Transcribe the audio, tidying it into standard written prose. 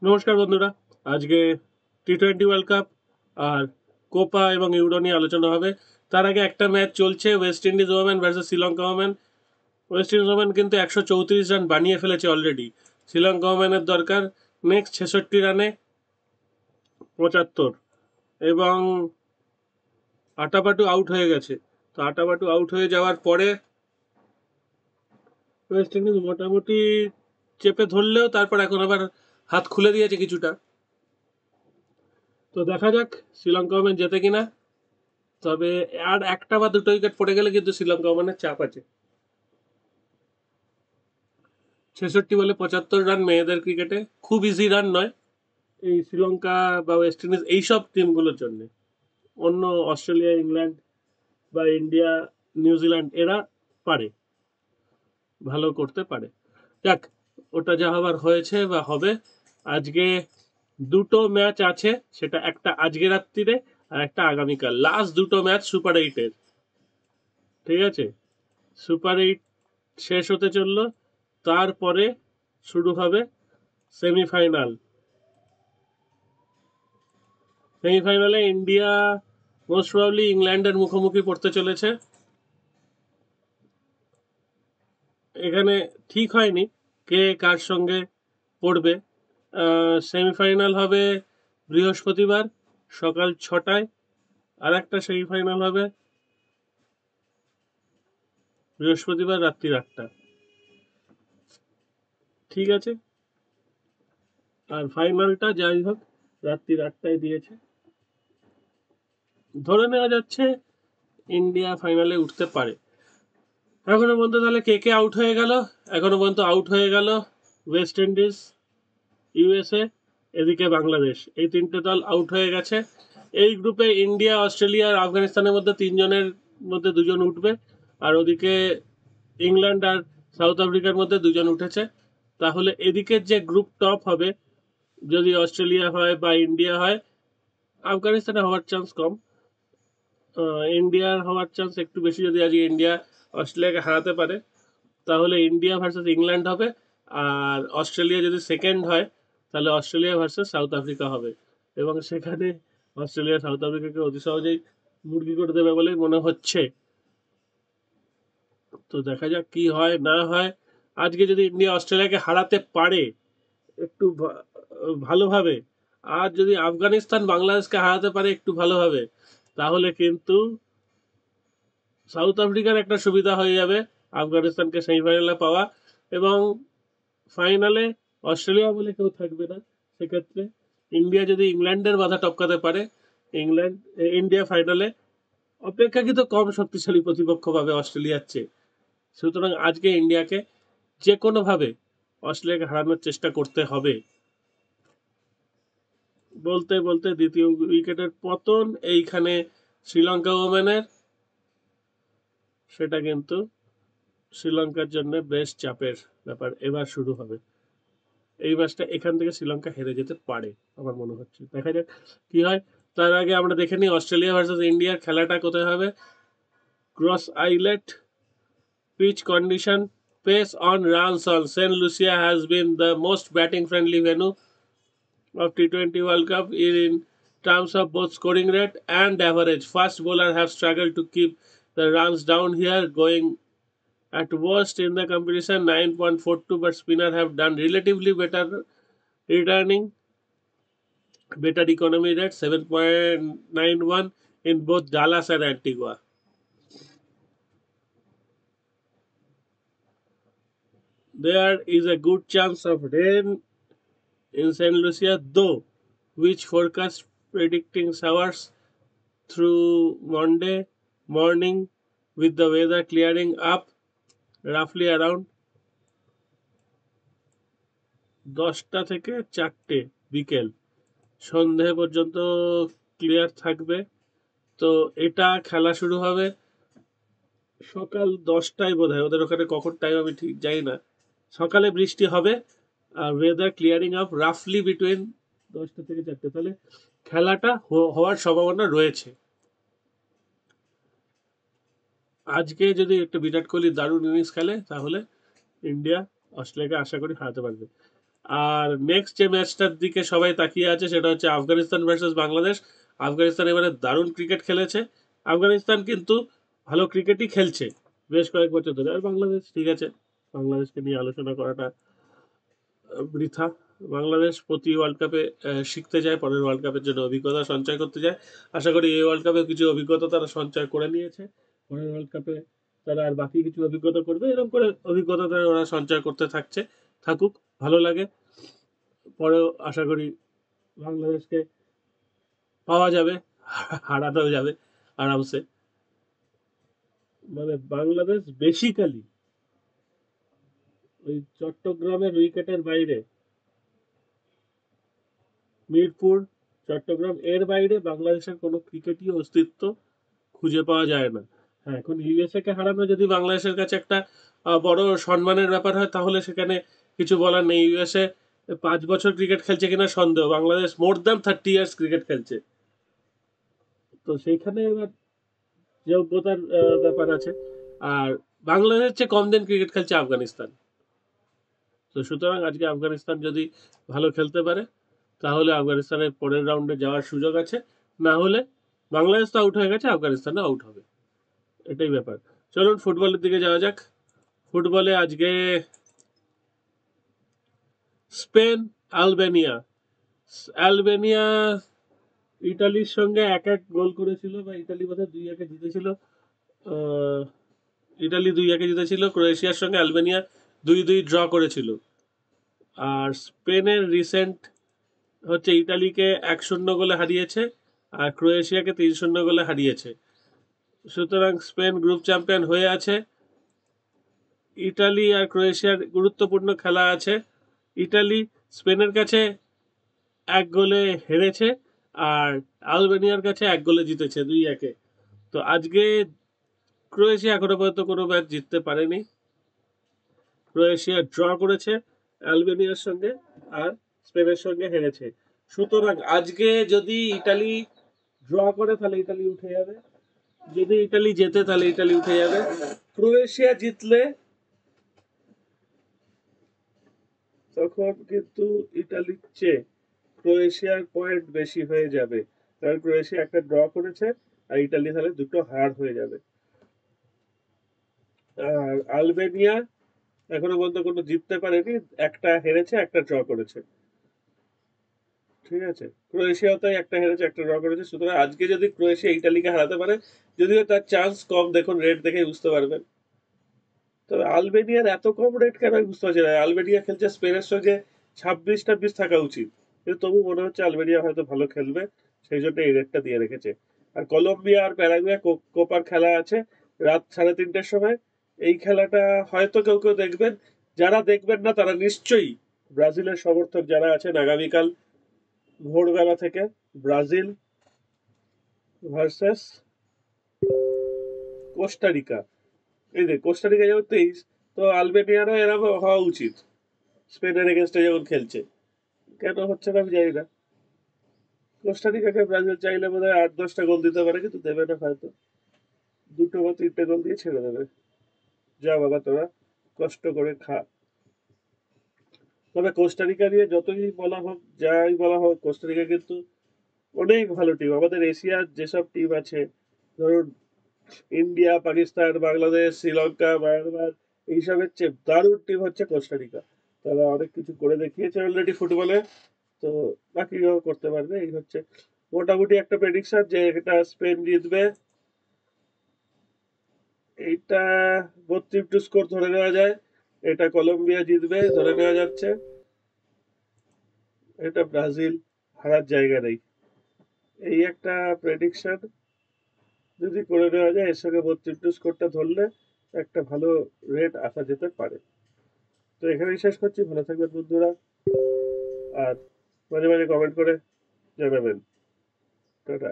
নমস্কার বন্ধুরা। আজকে টি-20 ওয়ার্ল্ড কাপ আর কোপা এবং ইউরো নিয়ে আলোচনা হবে। তার আগে একটা ম্যাচ চলছে, West Indies women versus Sri Lanka women. West Indies women কিন্তু 134 রান বানিয়ে ফেলেছে অলরেডি। শ্রীলঙ্কা ওমেনের দরকার নেক্সট 66 রানে 75, এবং আটাপাটু আউট হয়ে গেছে। তো আটাপাটু আউট হয়ে যাওয়ার পরে ওয়েস্ট ইন্ডিজ মোটামুটি চেপে ধরলেও তারপর এখন আবার হাত খুলে দিয়েছে কিছুটা। তো দেখা যাক শ্রীলঙ্কা ওমেন জেতে কিনা। তবে আর একটা বা দুটো উইকেট পড়ে গেলে কিন্তু শ্রীলঙ্কা ওমানের চাপ আছে। 66 বলে 75 রান মেয়েদের ক্রিকেটে খুব ইজি রান নয় এই শ্রীলঙ্কা বা ওয়েস্ট ইন্ডিজ এইসব টিমগুলোর জন্য। অন্য অস্ট্রেলিয়া, ইংল্যান্ড বা ইন্ডিয়া, নিউজিল্যান্ড এরা পারে, ভালো করতে পারে। যাক, ওটা যা হবার হয়েছে বা হবে। আজকে দুটো ম্যাচ আছে, সেটা একটা আজকে রাত্রিরে আর একটা আগামীকাল। লাস্ট দুটো ম্যাচ সুপার 8-এর, ঠিক আছে? সুপার 8 শেষ হতে চললো, তারপরে শুরু হবে সেমিফাইনাল। সেমিফাইনালে ইন্ডিয়া মোস্ট প্রবাবলি ইংল্যান্ডের মুখোমুখি পড়তে চলেছে। এখানে ঠিক হয়নি কে কার সঙ্গে পড়বে। সেমিফাইনাল হবে বৃহস্পতিবার সকাল 6টায়, আর একটা সেমিফাইনাল হবে বৃহস্পতিবার রাত্রি 8টা। ঠিক আছে, আর ফাইনালটা যাই হোক রাত্রি 8টায় দিয়েছে। ধরে নেওয়া যাচ্ছে ইন্ডিয়া ফাইনালে উঠতে পারে। এখনো পর্যন্ত তাহলে কে কে আউট হয়ে গেল? এখনো পর্যন্ত আউট হয়ে গেল ওয়েস্ট ইন্ডিজ, ইউএসএ, এদিকে বাংলাদেশ। এই তিনটে দল আউট হয়ে গেছে। এই গ্রুপে ইন্ডিয়া, অস্ট্রেলিয়া আর আফগানিস্তানের মধ্যে তিনজনের মধ্যে দুজন উঠবে, আর ওদিকে ইংল্যান্ড আর সাউথ আফ্রিকার মধ্যে দুজন উঠেছে। তাহলে এদিকের যে গ্রুপ টপ হবে, যদি অস্ট্রেলিয়া হয় বা ইন্ডিয়া হয়, আফগানিস্তানে হওয়ার চান্স কম, ইন্ডিয়ার হওয়ার চান্স একটু বেশি। যদি আজকে ইন্ডিয়া অস্ট্রেলিয়াকে হারাতে পারে, তাহলে ইন্ডিয়া ভার্সেস ইংল্যান্ড হবে। আর অস্ট্রেলিয়া যদি সেকেন্ড হয়, তাহলে অস্ট্রেলিয়া ভার্সেস সাউথ আফ্রিকা হবে, এবং সেখানে অস্ট্রেলিয়া সাউথ আফ্রিকাকে অতি সহজেই মুরগি করে দেবে বলেই মনে হচ্ছে। তো দেখা যাক কি হয় না হয়। আজকে যদি ইন্ডিয়া অস্ট্রেলিয়াকে হারাতে পারে একটু ভালোভাবে, আর যদি আফগানিস্তান বাংলাদেশকে হারাতে পারে একটু ভালোভাবে, তাহলে কিন্তু সাউথ আফ্রিকার একটা সুবিধা হয়ে যাবে আফগানিস্তানকে সেমিফাইনালে পাওয়া, এবং ফাইনালে অস্ট্রেলিয়া বলে কেউ থাকবে না। সেক্ষেত্রে ইন্ডিয়া যদি ইংল্যান্ডের বাধা টপকাতে পারে, ইংল্যান্ড ইন্ডিয়া ফাইনালে অপেক্ষাকৃত কম শক্তিশালী প্রতিপক্ষ পাবে অস্ট্রেলিয়ার চেয়ে। সুতরাং আজকে ইন্ডিয়াকে যে কোনোভাবে অস্ট্রেলিয়াকে হারানোর চেষ্টা করতে হবে। বলতে বলতে দ্বিতীয় উইকেটের পতন এইখানে শ্রীলঙ্কা ওমেনের, সেটা কিন্তু শ্রীলঙ্কার জন্য বেশ চাপের ব্যাপার এবার শুরু হবে। এই ম্যাচটা এখান থেকে শ্রীলঙ্কা হেরে যেতে পারে আমার মনে হচ্ছে। দেখা যাক কি হয়। তার আগে আমরা দেখে নিই অস্ট্রেলিয়া ভার্সেস ইন্ডিয়ার খেলাটা কোথায় হবে। Cross eyelet pitch condition, pace on runs on St. Lucia has been the most batting friendly venue of T20 World Cup in terms of both scoring rate and average. Fast bowlers have struggled to keep the runs down here, going at worst in the competition 9.42, but spinners have done relatively better, returning better economy rate 7.91 in both Dallas and Antigua. There is a good chance of rain in St. Lucia, though, which forecast predicting showers through Monday morning, with the weather clearing up roughly around 10টা থেকে 4টে বিকেল, সন্ধে পর্যন্ত clear থাকবে। তো এটা খেলা শুরু হবে সকাল 10টায় বোধ হয়, ওদের ওখানে কখন টাইম আমি ঠিক জানি না। সকালে বৃষ্টি হবে আর ওয়েদার ক্লিয়ারিং আপ রাফলি বিটুইন 10টা থেকে 4টে, তাহলে খেলাটা হওয়ার সম্ভাবনা রয়েছে। আজকে যদি একটা বিরাট কোহলি দারুণ ইনিংস খেলে, তাহলে ইন্ডিয়া অস্ট্রেলিয়াকে আশা করি হারাতে পারবে। আর নেক্সট যে ম্যাচটার দিকে সবাই তাকিয়ে আছে সেটা হচ্ছে আফগানিস্তান ভার্সেস বাংলাদেশ। আফগানিস্তান এবারে দারুণ ক্রিকেট খেলেছে। আফগানিস্তান কিন্তু ভালো ক্রিকেটই খেলছে বেশ কয়েক বছর ধরে। আর বাংলাদেশ ঠিক আছে, বাংলাদেশকে নিয়ে আলোচনা করাটা বৃথা। বাংলাদেশ প্রতি ওয়ার্ল্ড কাপে শিখতে যায়, পরের ওয়ার্ল্ড কাপের জন্য অভিজ্ঞতা সঞ্চয় করতে যায়। আশা করি এই ওয়ার্ল্ড কাপে কিছু অভিজ্ঞতা তারা সঞ্চয় করে নিয়েছে, পরের ওয়ার্ল্ড কাপে তারা আর বাকি কিছু অভিজ্ঞতা করবে। এরকম করে অভিজ্ঞতা ওরা সঞ্চয় করতে থাকুক, ভালো লাগে। পরেও আশা করি বাংলাদেশকে পাওয়া যাবে, হারাতেও যাবে আরামসে। মানে বাংলাদেশ বেসিক্যালি ওই চট্টগ্রামের উইকেটের বাইরে, মিরপুর, চট্টগ্রাম এর বাইরে বাংলাদেশের কোনো ক্রিকেটই অস্তিত্ব খুঁজে পাওয়া যায় না। হ্যাঁ, এখন ইউএসএ কে হারানো যদি বাংলাদেশের কাছে একটা বড় সম্মানের ব্যাপার হয়, তাহলে সেখানে কিছু বলার নেই। ইউএসএ 5 বছর ক্রিকেট খেলছে কিনা সন্দেহ, Bangladesh more than 30 years cricket খেলছে। তো সেইখানে এবার যোগ্যতার ব্যাপার আছে। আর বাংলাদেশের চেয়ে কম দিন ক্রিকেট খেলছে আফগানিস্তান। তো সুতরাং আজকে আফগানিস্তান যদি ভালো খেলতে পারে, তাহলে আফগানিস্তানের পরের রাউন্ডে যাওয়ার সুযোগ আছে। না হলে বাংলাদেশ তো আউট হয়ে গেছে, আফগানিস্তানও আউট হবে, এটাই ব্যাপার। চলুন ফুটবলের দিকে যাওয়া যাক। ফুটবলে আজকে স্পেন আলবেনিয়া, আলবেনিয়া ইটালির সঙ্গে 1-1 গোল করেছিল, বা ইটালি বোধহয় 2-1 জিতেছিল। ইটালি 2-1 জিতেছিল। ক্রোয়েশিয়ার সঙ্গে আলবেনিয়া 2-2 ড্র করেছিল। আর স্পেনের রিসেন্ট হচ্ছে ইটালিকে 1-0 গোলে হারিয়েছে, আর ক্রোয়েশিয়াকে 3-0 গোলে হারিয়েছে। সুতরাং স্পেন গ্রুপ চ্যাম্পিয়ন হয়ে আছে। ইটালি আর ক্রোয়েশিয়ার গুরুত্বপূর্ণ খেলা আছে। ইটালি স্পেনের কাছে 1 গোলে হেরেছে, আর আলবেনিয়ার কাছে 1 গোলে জিতেছে 2-1। তো আজকে ক্রোয়েশিয়া এখনো পর্যন্ত কোনো ম্যাচ জিততে পারেনি। ক্রোয়েশিয়া ড্র করেছে আলবেনিয়ার সঙ্গে, আর স্পেনের সঙ্গে হেরেছে। সুতরাং আজকে যদি ইটালি ড্র করে তাহলে ইটালি উঠে যাবে, যদি ইটালি জেতে তাহলে ইটালি উঠে যাবে। ক্রোয়েশিয়া জিতলে তখন কিন্তু ইটালির চেয়ে ক্রোয়েশিয়ার পয়েন্ট বেশি হয়ে যাবে, কারণ ক্রোয়েশিয়া একটা ড্র করেছে, আর ইটালি তাহলে 2টো হার হয়ে যাবে। আর আলবেনিয়া এখনো পর্যন্ত কোনো জিততে পারেনি, একটা হেরেছে, একটা ড্র করেছে। ঠিক আছে, ক্রোয়েশিয়াও তাই একটা হেরেছে, একটা ড্র করেছে। সুতরাং আজকে যদি ক্রোয়েশিয়া ইটালিকে হারাতে পারে, যদিও তার চান্স কম, দেখুন রেট দেখে বুঝতে পারবেন। তবে আলবেনিয়ার এত কম রেট কেন আমি বুঝতে পারছি না। আলবেনিয়া খেলছে স্পেনের সঙ্গে, 26-26 থাকা উচিত, কিন্তু তবু মনে হচ্ছে আলবেনিয়া হয়তো ভালো খেলবে, সেই জন্য এই রেটটা দিয়ে রেখেছে। আর কলম্বিয়া আর প্যারাগুয়ে কোপার খেলা আছে রাত 3:30টার সময়। এই খেলাটা হয়তো কেউ কেউ দেখবেন, যারা দেখবেন না তারা নিশ্চয়ই ব্রাজিলের সমর্থক যারা আছেন, আগামীকাল ভোরবেলা থেকে ব্রাজিল ভার্সেস কোস্টারিকা। এই যে কোস্টারিকা যেমন 23, তো আলবেনিয়ারও এরকম হওয়া উচিত স্পেনের এগেনস্টে যখন খেলছে। কেন হচ্ছে না আমি জানি না। কোস্টারিকাকে ব্রাজিল চাইলে বোধ হয় 8-10টা গোল দিতে পারে, কিন্তু দেবে না হয়তো, 2টো বা 3টে গোল দিয়ে ছেড়ে দেবে। যা বাবা তোরা কষ্ট করে খা। তবে কোস্টারিকা নিয়ে যতই বলা হোক, যাই বলা হোক, কোস্টারিকা কিন্তু অনেক ভালো টিম। আমাদের এশিয়ার যেসব টিম আছে, ধরুন ইন্ডিয়া, পাকিস্তান, বাংলাদেশ, শ্রীলঙ্কা, মায়ানমার, এইসবের চেয়ে দারুণ টিম হচ্ছে কোস্টারিকা। তারা অনেক কিছু করে দেখিয়েছে অলরেডি ফুটবলে, তো বাকিও করতে পারবে। এই হচ্ছে মোটামুটি একটা প্রেডিকশন যে এটা স্পেন জিতবে। এইটা 32 স্কোর ধরে নেওয়া যায়। এটা কলম্বিয়া জিতবে ধরে নেওয়া যাচ্ছে। এটা ব্রাজিল হারার জায়গা নেই, এই একটা প্রেডিকশন যদি করে নেওয়া যায়। এর সঙ্গে 32 স্কোরটা ধরলে একটা ভালো রেট আসা যেতে পারে। তো এখানেই শেষ করছি। ভালো থাকবেন বন্ধুরা, আর মাঝে মাঝে কমেন্ট করে জানাবেন। টাটা।